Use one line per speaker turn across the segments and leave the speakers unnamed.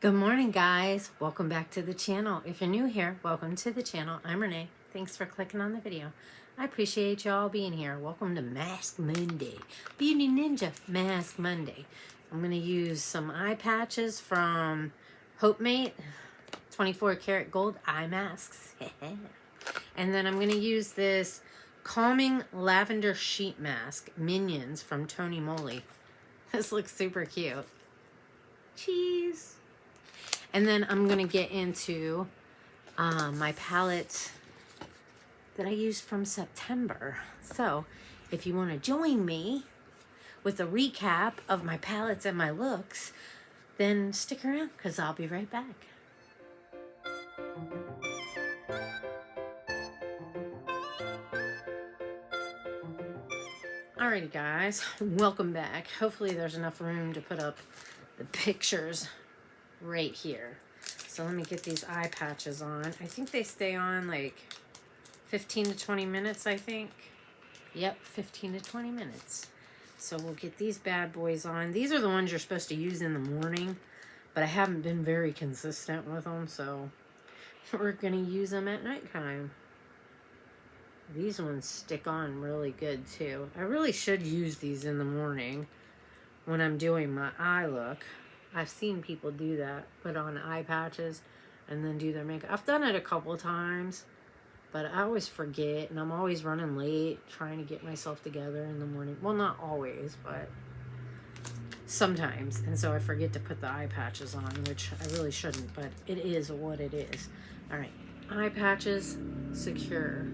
Good morning, guys. Welcome back to the channel. If you're new here, welcome to the channel. I'm Renee. Thanks for clicking on the video. I appreciate y'all being here. Welcome to Mask Monday. Beauty Ninja Mask Monday. I'm going to use some eye patches from HopeMate 24 karat gold eye masks. And then I'm going to use this calming lavender sheet mask, Minions from Tony Moly. This looks super cute. Cheese. And then I'm going to get into my palette that I used from September. So if you want to join me with a recap of my palettes and my looks, then stick around because I'll be right back. Alrighty guys, welcome back. Hopefully there's enough room to put up the pictures right here. So let me get these eye patches on. I think they stay on like 15 to 20 minutes, I think. Yep, 15 to 20 minutes. So we'll get these bad boys on. These are the ones you're supposed to use in the morning, but I haven't been very consistent with them, so we're going to use them at nighttime. These ones stick on really good too. I really should use these in the morning when I'm doing my eye look. I've seen people do that, put on eye patches and then do their makeup. I've done it a couple of times, but I always forget, and I'm always running late trying to get myself together in the morning. Well, not always, but sometimes. And so I forget to put the eye patches on, which I really shouldn't, but it is what it is. All right, eye patches secure.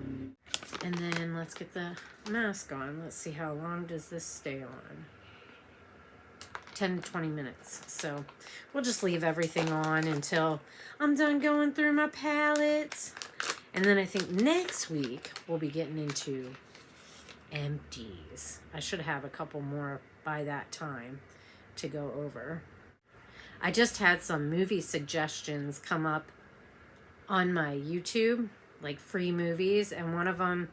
And then let's get the mask on. Let's see, how long does this stay on? 10 to 20 minutes. So we'll just leave everything on until I'm done going through my palettes. And then I think next week we'll be getting into empties. I should have a couple more by that time to go over. I just had some movie suggestions come up on my YouTube, like free movies, and one of them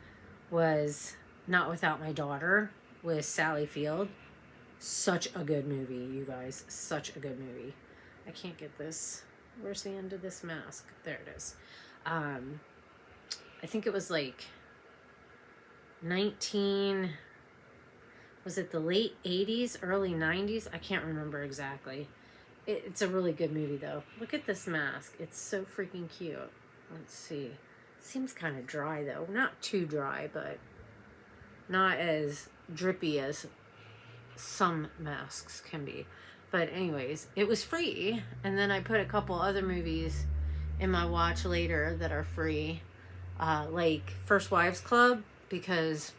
was Not Without My Daughter with Sally Field. Such a good movie, you guys. Such a good movie. I can't get this. Where's the end of this mask? There it is. I think it was like was it the late 80s, early 90s? I can't remember exactly. It's a really good movie, though. Look at this mask. It's so freaking cute. Let's see. Seems kind of dry, though. Not too dry, but not as drippy as some masks can be. But anyways, it was free, and then I put a couple other movies in my watch later that are free, like First Wives Club, because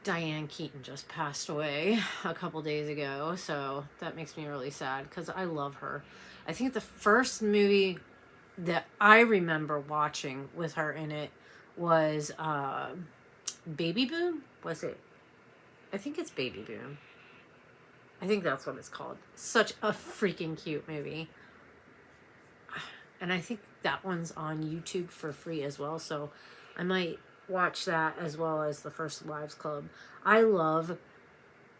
Diane Keaton just passed away a couple days ago, so that makes me really sad because I love her. I think the first movie that I remember watching with her in it was Baby Boom. Was it? I think it's Baby Boom. I think that's what it's called. Such a freaking cute movie. And I think that one's on YouTube for free as well. So I might watch that as well as the First Wives Club. I love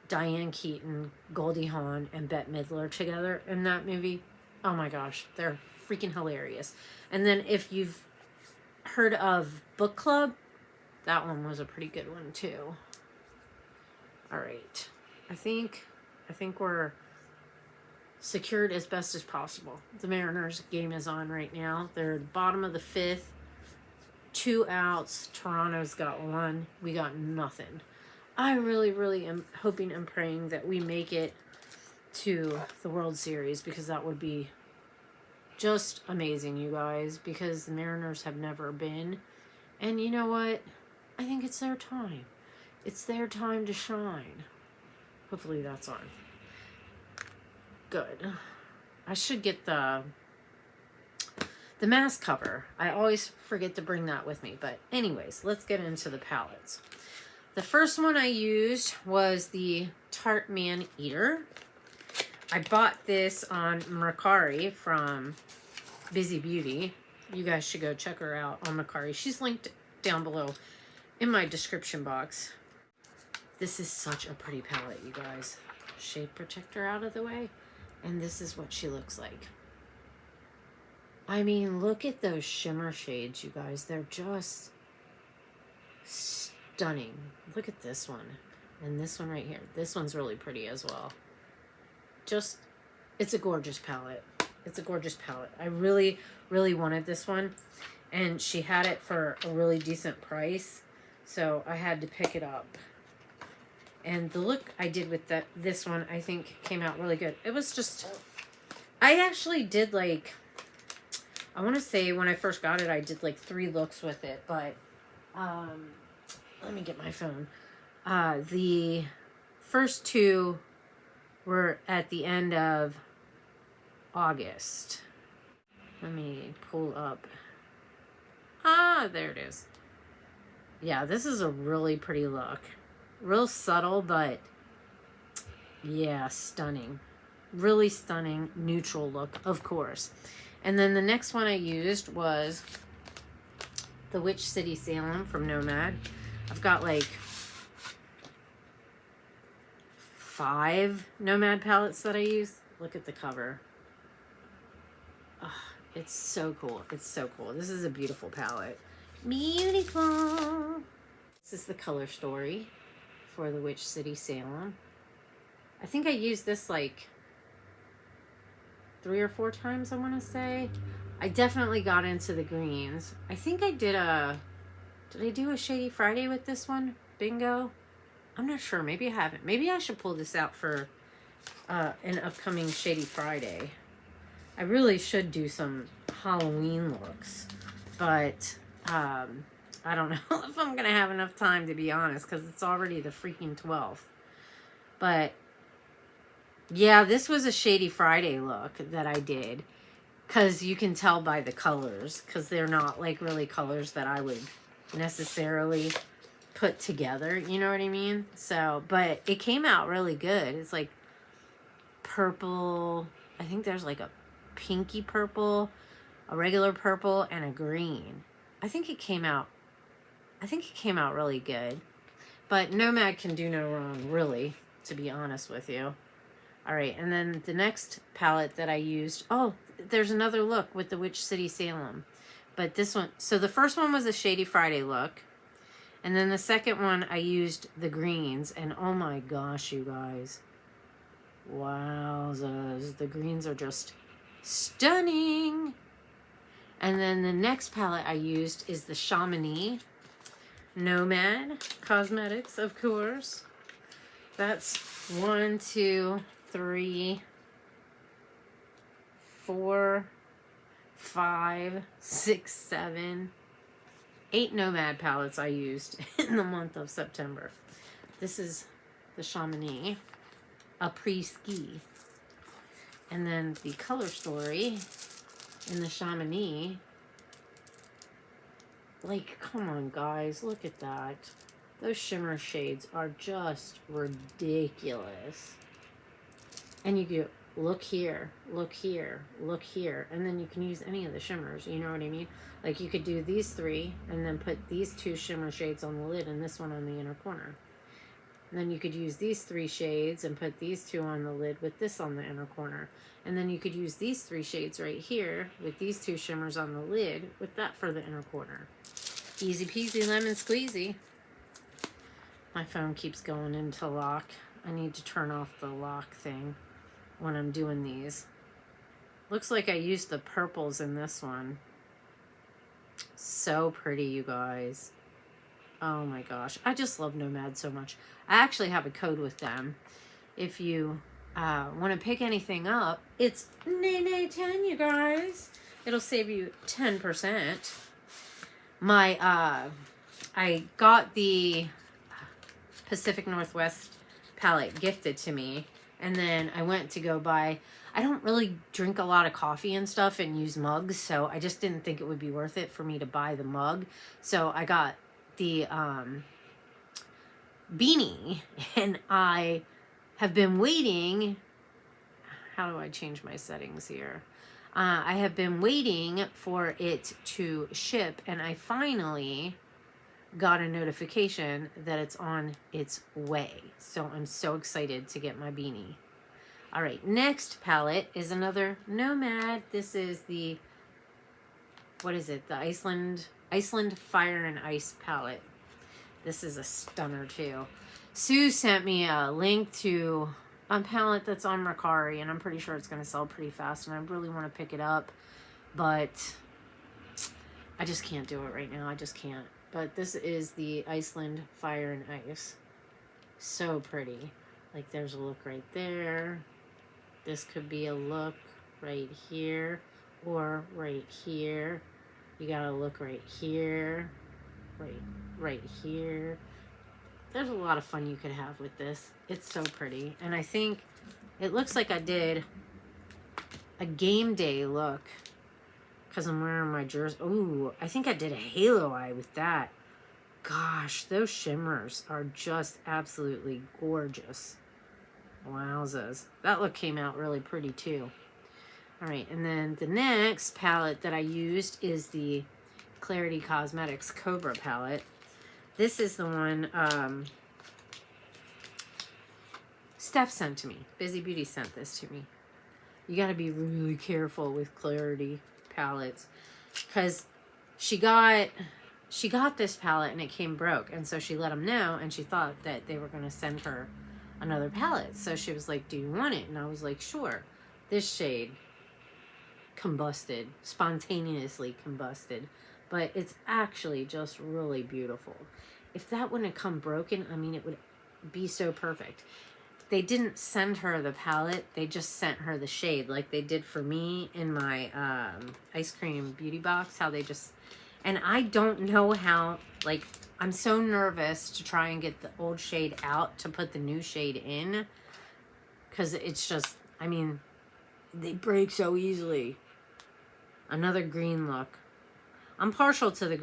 Diane Keaton, Goldie Hawn, and Bette Midler together in that movie. Oh my gosh, they're freaking hilarious. And then if you've heard of Book Club, that one was a pretty good one too. All right, I think we're secured as best as possible. The Mariners game is on right now. They're bottom of the 5th, 2 outs. Toronto's got 1. We got nothing. I really am hoping and praying that we make it to the World Series, because that would be just amazing, you guys, because the Mariners have never been. And you know what? I think it's their time. It's their time to shine. Hopefully that's on. Good. I should get the mask cover. I always forget to bring that with me. But anyways, let's get into the palettes. The first one I used was the Tarte Man Eater. I bought this on Mercari from Busy Beauty. You guys should go check her out on Mercari. She's linked down below in my description box. This is such a pretty palette, you guys. Shade protector out of the way. And this is what she looks like. I mean, look at those shimmer shades, you guys. They're just stunning. Look at this one. And this one right here. This one's really pretty as well. Just, it's a gorgeous palette. It's a gorgeous palette. I really, really wanted this one. And she had it for a really decent price. So I had to pick it up. And the look I did with this one, I think, came out really good. It was just, I actually did like, I want to say when I first got it, I did like 3 looks with it. But, let me get my phone. The first 2 were at the end of August. Let me pull up. Ah, there it is. Yeah, this is a really pretty look. Real subtle, but yeah, stunning. Really stunning neutral look, of course. And then the next one I used was the Witch City Salem from Nomad. I've got like 5 Nomad palettes that I use. Look at the cover. Oh, it's so cool. It's so cool. This is a beautiful palette. Beautiful. This is the color story for the Witch City Salem. I think I used this like 3 or 4 times, I want to say. I definitely got into the greens. I think I did I do a Shady Friday with this one? Bingo? I'm not sure. Maybe I haven't. Maybe I should pull this out for an upcoming Shady Friday. I really should do some Halloween looks. But I don't know if I'm going to have enough time, to be honest, because it's already the freaking 12th. But yeah, this was a Shady Friday look that I did. Because you can tell by the colors. Because they're not like really colors that I would necessarily put together. You know what I mean? So, but it came out really good. It's like purple. I think there's like a pinky purple, a regular purple, and a green. I think it came out really good. But Nomad can do no wrong, really, to be honest with you. All right, and then the next palette that I used, oh, there's another look with the Witch City Salem. But this one, so the first one was a Shady Friday look. And then the second one, I used the greens. And oh my gosh, you guys. Wowzers. The greens are just stunning. And then the next palette I used is the Chamonix Nomad Cosmetics, of course. That's 1, 2, 3, 4, 5, 6, 7, 8 Nomad palettes I used in the month of September. This is the Chamonix Après-Ski. And then the color story in the Chamonix. Like, come on, guys. Look at that. Those shimmer shades are just ridiculous. And you go, look here, look here, look here. And then you can use any of the shimmers. You know what I mean? Like, you could do these 3 and then put these 2 shimmer shades on the lid and this one on the inner corner. And then you could use these 3 shades and put these 2 on the lid with this on the inner corner. And then you could use these 3 shades right here with these 2 shimmers on the lid with that for the inner corner. Easy peasy lemon squeezy. My phone keeps going into lock. I need to turn off the lock thing when I'm doing these. Looks like I used the purples in this one. So pretty, you guys. Oh my gosh. I just love Nomad so much. I actually have a code with them. If you want to pick anything up, it's NENE10, you guys. It'll save you 10%. I got the Pacific Northwest palette gifted to me, and then I went to go buy, I don't really drink a lot of coffee and stuff and use mugs, so I just didn't think it would be worth it for me to buy the mug. So I got the beanie, and I have been waiting. How do I change my settings here? I have been waiting for it to ship, and I finally got a notification that it's on its way. So I'm so excited to get my beanie. All right, next palette is another Nomad. This is the, what is it? The Iceland Fire and Ice palette. This is a stunner too. Sue sent me a link to a palette that's on Mercari, and I'm pretty sure it's going to sell pretty fast, and I really want to pick it up, but I just can't do it right now. I just can't. But this is the Iceland Fire and Ice. So pretty. Like, there's a look right there. This could be a look right here or right here. You got to look right here, right here. There's a lot of fun you could have with this. It's so pretty. And I think it looks like I did a game day look because I'm wearing my jersey. Ooh, I think I did a halo eye with that. Gosh, those shimmers are just absolutely gorgeous. Wowzers. That look came out really pretty too. All right, and then the next palette that I used is the Clarity Cosmetics Cobra palette. This is the one Steph sent to me. Busy Beauty sent this to me. You got to be really careful with Clarity palettes because she got this palette and it came broke, and so she let them know, and she thought that they were going to send her another palette. So she was like, do you want it? And I was like, sure. This shade combusted, spontaneously combusted, but it's actually just really beautiful. If that wouldn't have come broken, I mean, it would be so perfect. They didn't send her the palette, they just sent her the shade like they did for me in my Eyescream Beauty box, how they just, and I don't know how, like, I'm so nervous to try and get the old shade out to put the new shade in, because it's just, I mean, they break so easily. Another green look. I'm partial to the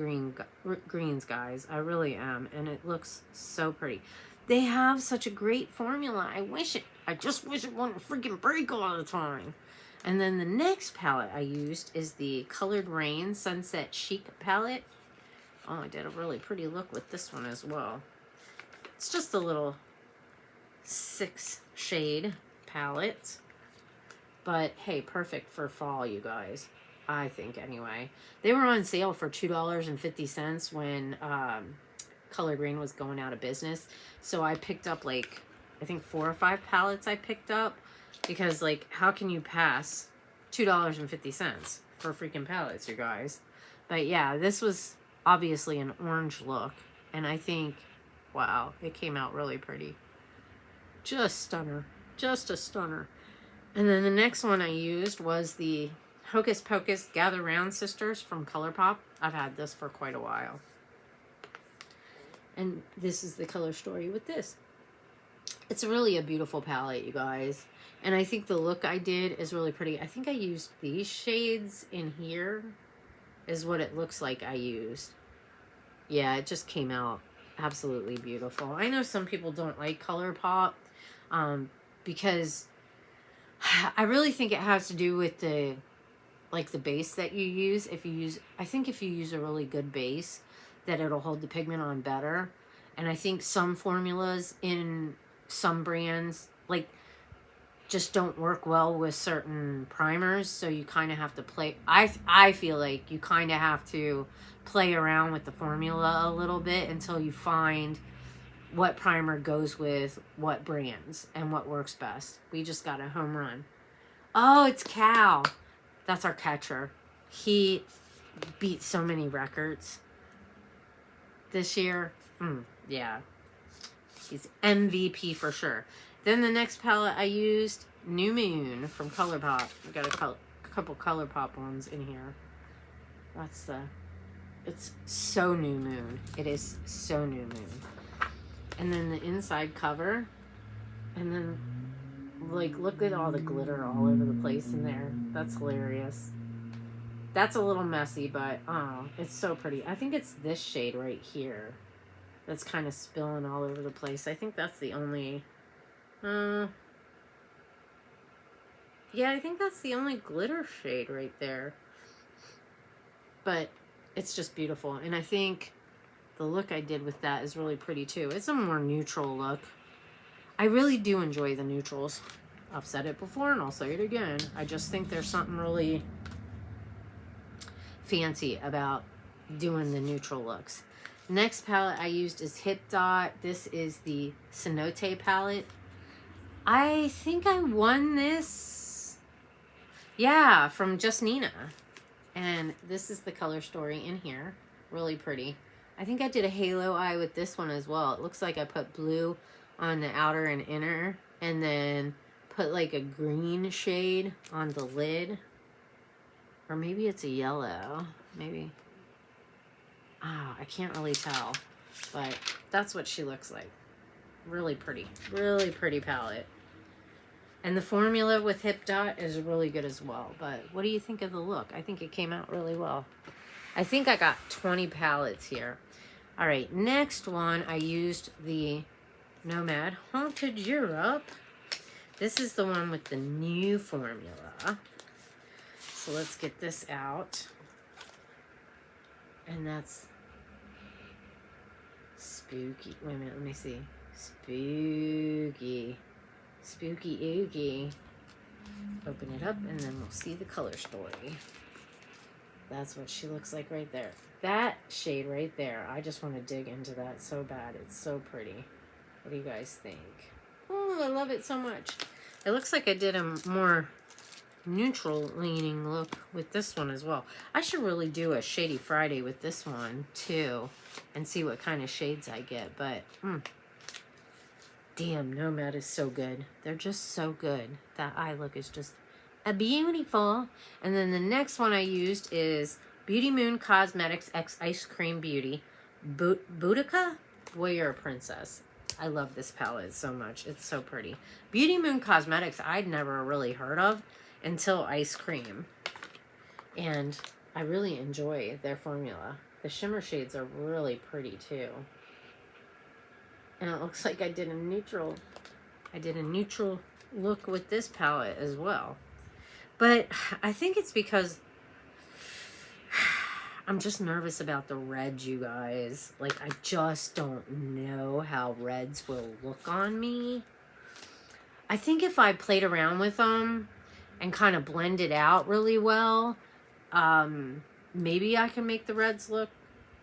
greens, guys. I really am. And it looks so pretty. They have such a great formula. I just wish it wouldn't freaking break all the time. And then the next palette I used is the Colored Rain Sunset Chic palette. Oh, I did a really pretty look with this one as well. It's just a little 6 shade palette. But hey, perfect for fall, you guys. I think anyway. They were on sale for $2.50 when Colored Rain was going out of business. So I picked up like, I think 4 or 5 palettes I picked up. Because like, how can you pass $2.50 for freaking palettes, you guys? But yeah, this was obviously an orange look. And I think, wow, it came out really pretty. Just stunner. Just a stunner. And then the next one I used was the Hocus Pocus Gather Round Sisters from ColourPop. I've had this for quite a while. And this is the color story with this. It's really a beautiful palette, you guys. And I think the look I did is really pretty. I think I used these shades in here is what it looks like I used. Yeah, it just came out absolutely beautiful. I know some people don't like ColourPop because I really think it has to do with the base that you use. I think if you use a really good base, that it'll hold the pigment on better. And I think some formulas in some brands, like, just don't work well with certain primers. So you kind of have to play. I feel like you kind of have to play around with the formula a little bit until you find what primer goes with what brands and what works best. We just got a home run. Oh, it's Cal. That's our catcher. He beat so many records this year. Yeah. He's MVP for sure. Then the next palette I used, New Moon from ColourPop. We got a couple ColourPop ones in here. It's so New Moon. It is so New Moon. And then the inside cover. And then, like, look at all the glitter all over the place in there. That's hilarious. That's a little messy, but oh, it's so pretty. I think it's this shade right here that's kind of spilling all over the place. I think that's the only... yeah, I think that's the only glitter shade right there. But it's just beautiful. And I think the look I did with that is really pretty too. It's a more neutral look. I really do enjoy the neutrals. I've said it before and I'll say it again. I just think there's something really fancy about doing the neutral looks. Next palette I used is Hip Dot. This is the Cenote palette. I think I won this, yeah, from Just Nina. And this is the color story in here. Really pretty. I think I did a halo eye with this one as well. It looks like I put blue on the outer and inner, and then put like a green shade on the lid. Or maybe it's a yellow. Maybe. Ah, I can't really tell. But that's what she looks like. Really pretty. Really pretty palette. And the formula with Hip Dot is really good as well. But what do you think of the look? I think it came out really well. I think I got 20 palettes here. All right, next one, I used the Nomad Haunted Europe. This is the one with the new formula. So let's get this out. And that's spooky. Wait a minute, let me see. Spooky. Spooky oogie. Open it up and then we'll see the color story. That's what she looks like right there. That shade right there, I just want to dig into that so bad. It's so pretty. What do you guys think? Oh, I love it so much. It looks like I did a more neutral leaning look with this one as well. I should really do a Shady Friday with this one too and see what kind of shades I get. But damn, Nomad is so good. They're just so good. That eye look is just a beautiful. And then the next one I used is Beauty Moon Cosmetics X Ice Cream Beauty Boudica Warrior Princess. I love this palette so much. It's so pretty. Beauty Moon Cosmetics I'd never really heard of until Ice Cream. And I really enjoy their formula. The shimmer shades are really pretty too. And it looks like I did a neutral look with this palette as well. But I think it's because I'm just nervous about the reds, you guys. Like, I just don't know how reds will look on me. I think if I played around with them and kind of blended out really well, maybe I can make the reds look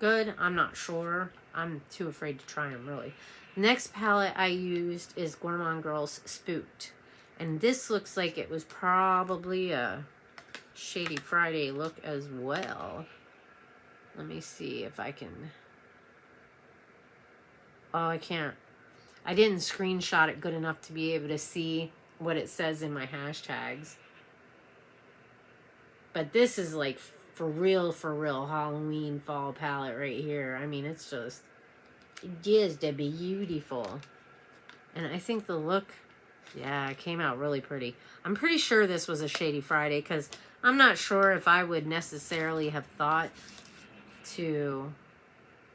good. I'm not sure. I'm too afraid to try them, really. Next palette I used is Gourmande Girls Spooked. And this looks like it was probably a Shady Friday look as well. Let me see if I can... Oh, I can't. I didn't screenshot it good enough to be able to see what it says in my hashtags. But this is like for real Halloween fall palette right here. I mean, it's just beautiful. And I think the look, yeah, it came out really pretty. I'm pretty sure this was a Shady Friday because I'm not sure if I would necessarily have thought to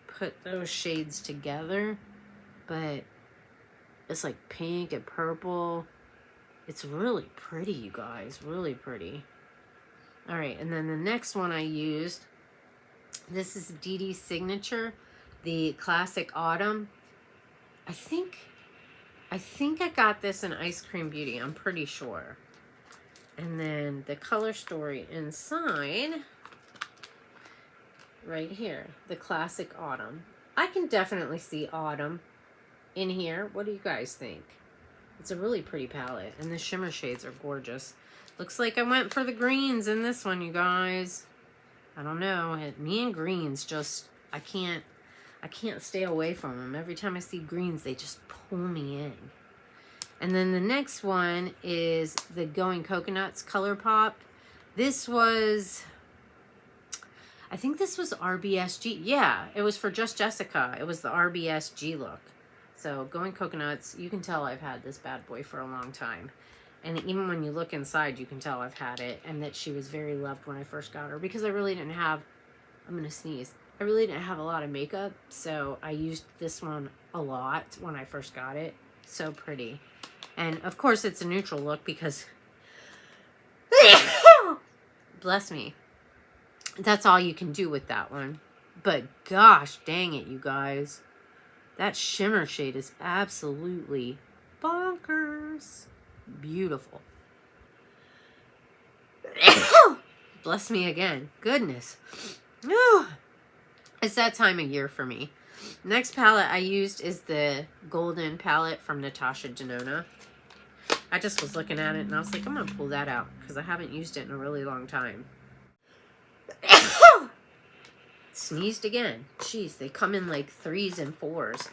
put those shades together, but it's like pink and purple. It's really pretty, you guys, really pretty. All right, and then the next one I used, this is Dee Dee's Signature, the Classic Autumn. I think I got this in Ice Cream Beauty, I'm pretty sure. And then the color story inside, right here, the Classic Autumn. I can definitely see autumn in here. What do you guys think? It's a really pretty palette, and the shimmer shades are gorgeous. Looks like I went for the greens in this one, you guys. I don't know. Me and greens just, I can't stay away from them. Every time I see greens, they just pull me in. And then the next one is the Going Coconuts Color Pop. This was, I think this was RBSG. Yeah, it was for Just Jessica. It was the RBSG look. So Going Coconuts, you can tell I've had this bad boy for a long time. And even when you look inside, you can tell I've had it, and that she was very loved when I first got her, because I really didn't have, I'm going to sneeze, I really didn't have a lot of makeup, so I used this one a lot when I first got it. So pretty. And of course it's a neutral look because, bless me, that's all you can do with that one. But gosh dang it, you guys. That shimmer shade is absolutely bonkers. Beautiful. Bless me again. Goodness. It's that time of year for me. Next palette I used is the Golden palette from Natasha Denona. I just was looking at it and I was like, I'm going to pull that out because I haven't used it in a really long time. Sneezed again. Jeez, they come in like 3s and 4s.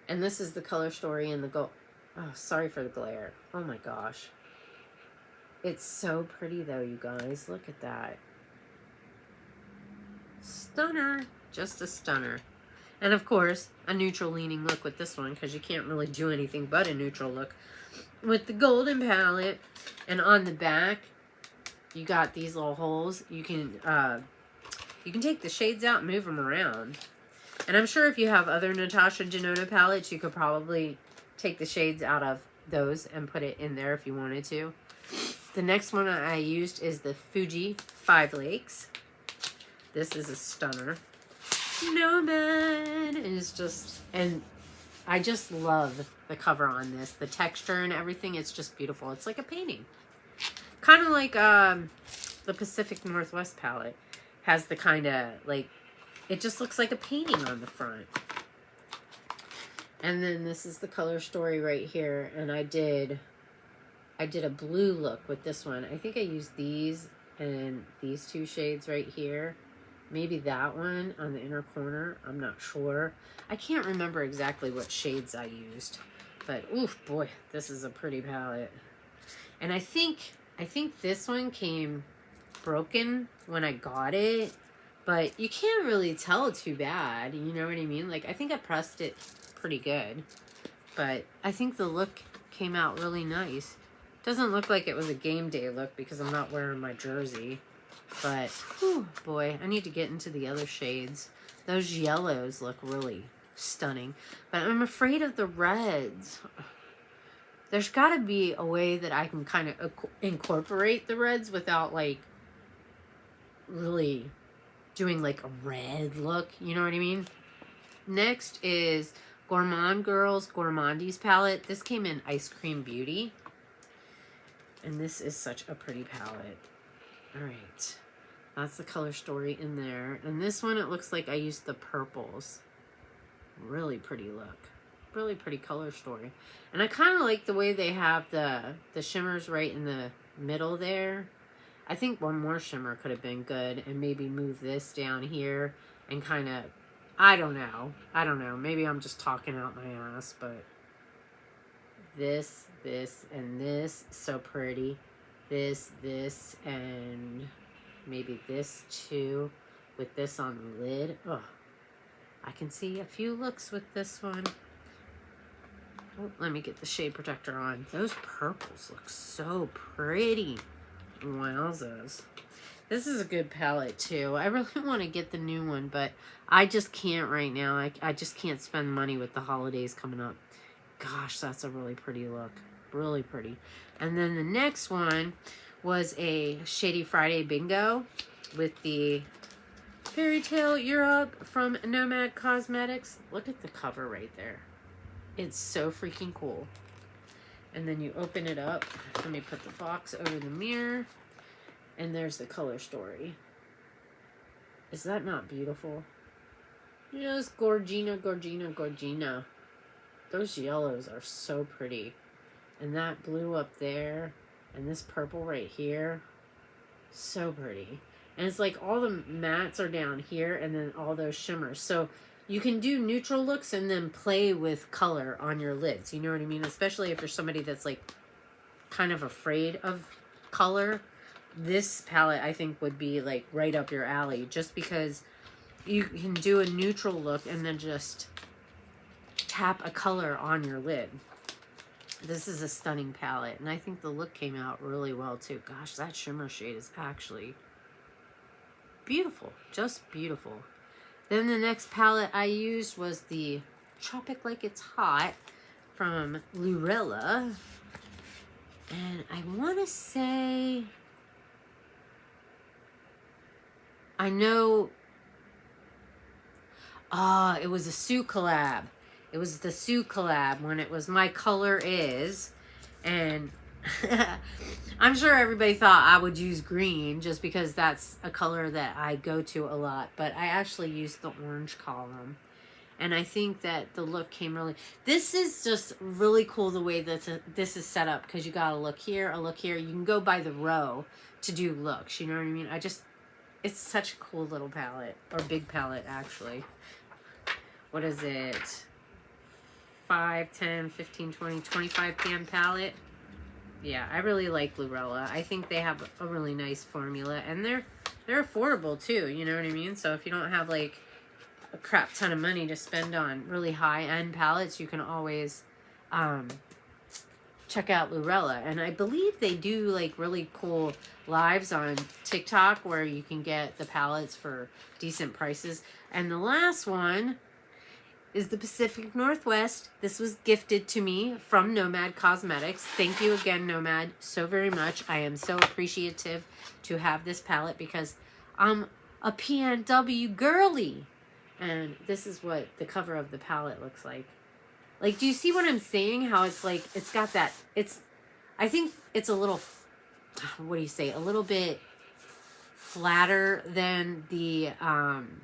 And this is the color story in the gold. Oh, sorry for the glare. Oh my gosh. It's so pretty though, you guys. Look at that. Stunner. Just a stunner. And of course, a neutral leaning look with this one because you can't really do anything but a neutral look with the Golden palette. And on the back, you got these little holes. You can take the shades out and move them around. And I'm sure if you have other Natasha Denona palettes, you could probably take the shades out of those and put it in there if you wanted to. The next one I used is the Fuji 5 Lakes. This is a stunner. Nomad is just, and I just love the cover on this. The texture and everything, it's just beautiful. It's like a painting. Kind of like the Pacific Northwest palette. Has the kind of, like, it just looks like a painting on the front. And then this is the color story right here. And I did a blue look with this one. I think I used these and these 2 shades right here. Maybe that one on the inner corner. I'm not sure. I can't remember exactly what shades I used. But, oof, boy, this is a pretty palette. And I think this one came broken when I got it. But you can't really tell too bad. You know what I mean? Like, I think I pressed it pretty good. But I think the look came out really nice. Doesn't look like it was a game day look because I'm not wearing my jersey. But, whew, boy, I need to get into the other shades. Those yellows look really stunning. But I'm afraid of the reds. There's got to be a way that I can kind of incorporate the reds without, like, really doing, like, a red look. You know what I mean? Next is Gourmande Girls Gourmande's palette. This came in Eyescream Beauty. And this is such a pretty palette. Alright. That's the color story in there. And this one, it looks like I used the purples. Really pretty look. Really pretty color story. And I kind of like the way they have the shimmers right in the middle there. I think one more shimmer could have been good. And maybe move this down here and kind of, I don't know. Maybe I'm just talking out my ass, but this, and this, so pretty. This, and maybe this too, with this on the lid. Oh, I can see a few looks with this one. Oh, let me get the shade protector on. Those purples look so pretty. Wowzers. This is a good palette too. I really want to get the new one, but I just can't right now. I just can't spend money with the holidays coming up. Gosh, that's a really pretty look. Really pretty. And then the next one was a Shady Friday Bingo with the Fairy Tale Europe from Nomad Cosmetics. Look at the cover right there. It's so freaking cool. And then you open it up. Let me put the box over the mirror. And there's the color story. Is that not beautiful? Just Gorgina, Gorgina, Gorgina. Those yellows are so pretty. And that blue up there. And this purple right here. So pretty. And it's like all the mattes are down here. And then all those shimmers. So you can do neutral looks and then play with color on your lids. You know what I mean? Especially if you're somebody that's like kind of afraid of color. This palette I think would be like right up your alley. Just because you can do a neutral look and then just tap a color on your lid. This is a stunning palette. And I think the look came out really well too. Gosh, that shimmer shade is actually beautiful. Just beautiful. Then the next palette I used was the Tropic Like It's Hot from Lurella. And I want to say, I know, it was a Sue collab. It was the Sue collab when it was My Color Is. And I'm sure everybody thought I would use green just because that's a color that I go to a lot. But I actually used the orange column. And I think that the look came really... This is just really cool the way that this is set up. Because you got a look here, a look here. You can go by the row to do looks. You know what I mean? It's such a cool little palette. Or big palette, actually. What is it? 5, 10, 15, 20, 25 pan palette. Yeah, I really like Glurella. I think they have a really nice formula. And they're affordable, too. You know what I mean? So if you don't have, like, a crap ton of money to spend on really high-end palettes, you can always check out Glurella. And I believe they do like really cool lives on TikTok where you can get the palettes for decent prices. And the last one is the Pacific Northwest. This was gifted to me from Nomad Cosmetics. Thank you again, Nomad, so very much. I am so appreciative to have this palette because I'm a PNW girly. And this is what the cover of the palette looks like. Like, do you see what I'm saying? How it's like, it's got that, I think it's a little, what do you say? A little bit flatter than the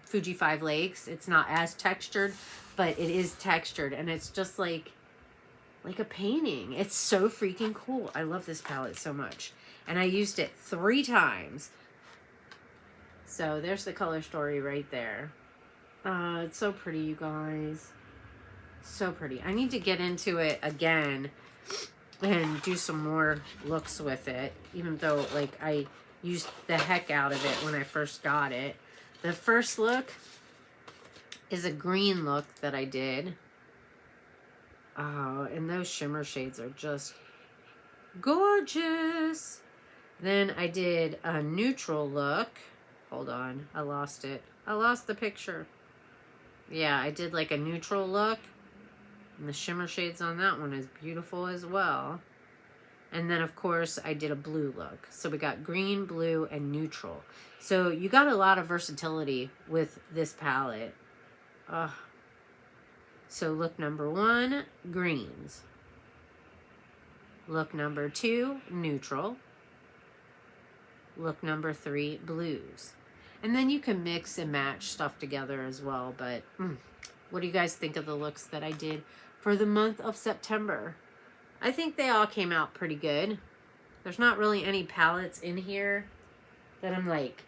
Fuji 5 Lakes. It's not as textured, but it is textured. And it's just like a painting. It's so freaking cool. I love this palette so much. And I used it 3 times. So there's the color story right there. It's so pretty, you guys. So pretty. I need to get into it again and do some more looks with it. Even though, like, I used the heck out of it when I first got it. The first look is a green look that I did. Oh, and those shimmer shades are just gorgeous. Then I did a neutral look. Hold on. I lost it. I lost the picture. Yeah, I did like a neutral look. And the shimmer shades on that one is beautiful as well. And then, of course, I did a blue look. So we got green, blue, and neutral. So you got a lot of versatility with this palette. So look number 1, greens. Look number 2, neutral. Look number 3, blues. And then you can mix and match stuff together as well. But what do you guys think of the looks that I did for the month of September? I think they all came out pretty good. There's not really any palettes in here that I'm like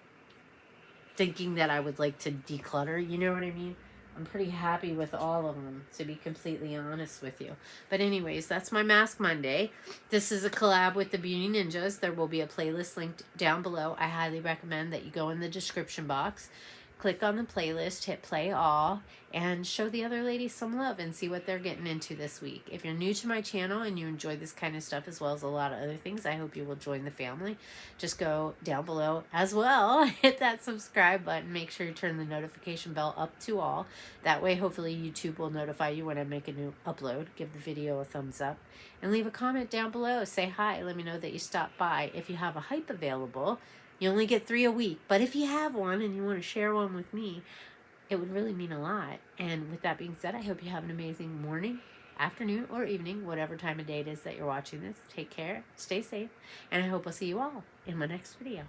thinking that I would like to declutter. You know what I mean? I'm pretty happy with all of them, to be completely honest with you. But anyways, that's my Mask Monday. This is a collab with the Beauty Ninjas. There will be a playlist linked down below. I highly recommend that you go in the description box, click on the playlist, hit play all, and show the other ladies some love and see what they're getting into this week. If you're new to my channel and you enjoy this kind of stuff as well as a lot of other things, I hope you will join the family. Just go down below as well, hit that subscribe button, make sure you turn the notification bell up to all. That way, hopefully, YouTube will notify you when I make a new upload. Give the video a thumbs up and leave a comment down below. Say hi. Let me know that you stopped by. If you have a hype available, you only get 3 a week, but if you have one and you want to share one with me, it would really mean a lot. And with that being said, I hope you have an amazing morning, afternoon, or evening, whatever time of day it is that you're watching this. Take care, stay safe, and I hope I'll see you all in my next video.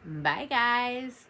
Bye, guys.